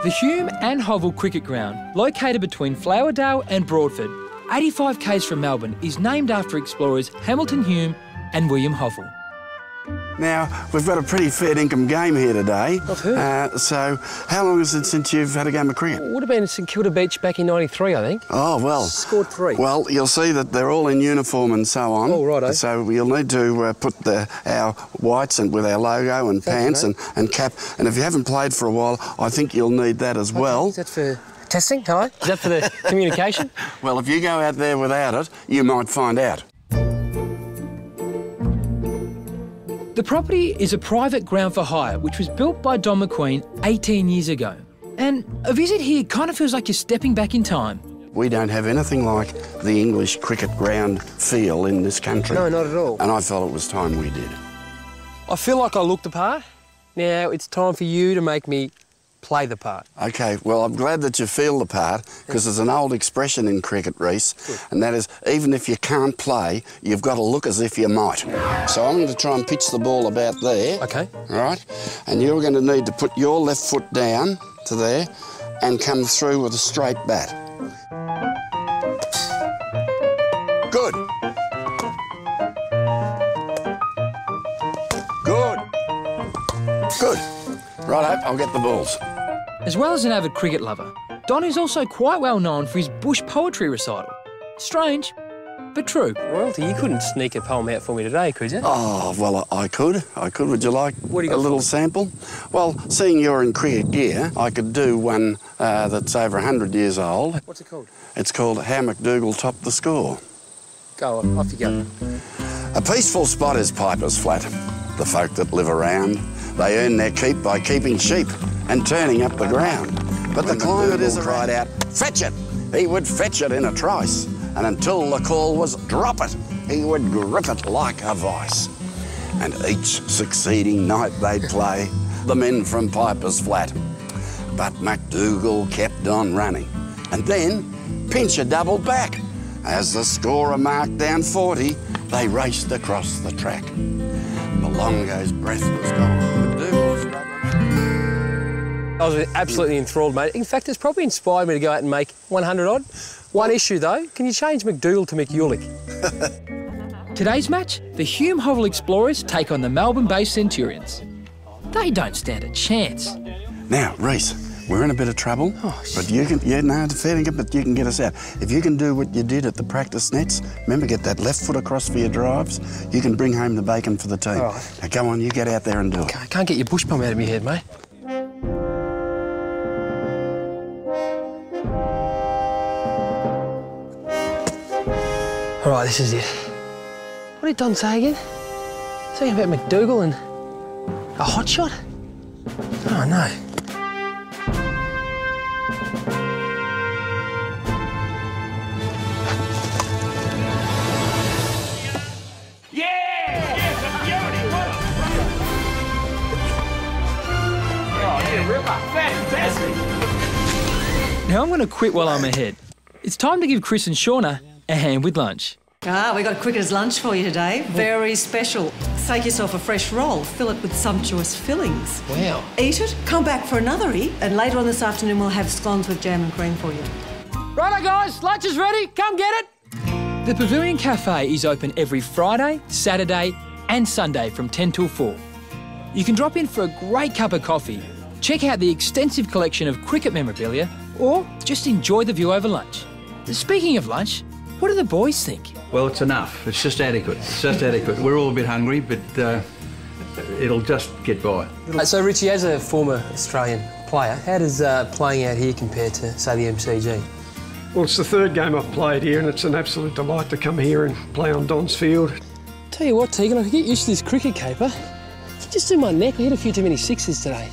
The Hume and Hovell Cricket Ground, located between Flowerdale and Broadford, 85 k's from Melbourne, is named after explorers Hamilton Hume and William Hovell. Now, we've got a pretty fair income game here today. I've heard. So, how long is it since you've had a game of cricket? It would have been at St Kilda Beach back in '93, I think. Oh, well. Scored 3. Well, you'll see that they're all in uniform and so on. Oh, righto. So you'll need to put our whites and with our logo and pants and cap. And if you haven't played for a while, I think you'll need that as well. Is that for testing? Hello? Is that for the communication? Well, if you go out there without it, you might find out. The property is a private ground for hire which was built by Don McQueen 18 years ago. And a visit here kind of feels like you're stepping back in time. We don't have anything like the English cricket ground feel in this country. No, not at all. And I felt it was time we did. I feel like I look the part. Now it's time for you to make me play the part. OK, well, I'm glad that you feel the part, because there's an old expression in cricket, Rhys, and that is, even if you can't play, you've got to look as if you might. So I'm going to try and pitch the ball about there. OK. Right? And you're going to need to put your left foot down to there and come through with a straight bat. Good. Good. Good. Righto, I'll get the balls. As well as an avid cricket lover, Don is also quite well known for his bush poetry recital. Strange, but true. Royalty, you couldn't sneak a poem out for me today, could you? Oh, well, I could. Would you like what do you got a little sample? Well, seeing you're in cricket gear, I could do one that's over 100 years old. What's it called? It's called How McDougall Topped the Score. Go on, off you go. A peaceful spot is Piper's Flat. The folk that live around, they earn their keep by keeping sheep and turning up the ground. But the climate is cried out, fetch it! He would fetch it in a trice. And until the call was drop it, he would grip it like a vice. And each succeeding night they'd play, the men from Piper's Flat. But McDougall kept on running. And then Pincher doubled back. As the scorer marked down 40, they raced across the track. Belongo's breath was gone. McDougall struggled. I was absolutely enthralled, mate. In fact, it's probably inspired me to go out and make 100 odd. One issue, though. Can you change McDougall to McUhlich? Today's match, the Hume Hovell Explorers take on the Melbourne-based Centurions. They don't stand a chance. Now, Rhys, we're in a bit of trouble, but you can, it's fair enough, but you can get us out. If you can do what you did at the practice nets, remember, get that left foot across for your drives, you can bring home the bacon for the team. All right. Now, go on, you get out there and do it. I can't get your bush poem out of my head, mate. All right, this is it. What did Don say again? Something about McDougall and a hot shot? Oh, no. Now I'm going to quit while I'm ahead. It's time to give Chris and Shauna a hand with lunch. We got cricketer's lunch for you today. Very special. Take yourself a fresh roll, fill it with sumptuous fillings. Wow. Eat it, come back for another eat, and later on this afternoon we'll have scones with jam and cream for you. Righto, guys, lunch is ready. Come get it. The Pavilion Cafe is open every Friday, Saturday and Sunday from 10 till 4. You can drop in for a great cup of coffee, check out the extensive collection of cricket memorabilia, or just enjoy the view over lunch. Speaking of lunch, what do the boys think? Well, it's enough. It's just adequate. It's just adequate. We're all a bit hungry, but it'll just get by. So, Richie, as a former Australian player, how does playing out here compare to, say, the MCG? Well, it's the third game I've played here, and it's an absolute delight to come here and play on Don's field. Tell you what, Tegan, I could get used to this cricket caper. Just do my neck. I hit a few too many sixes today.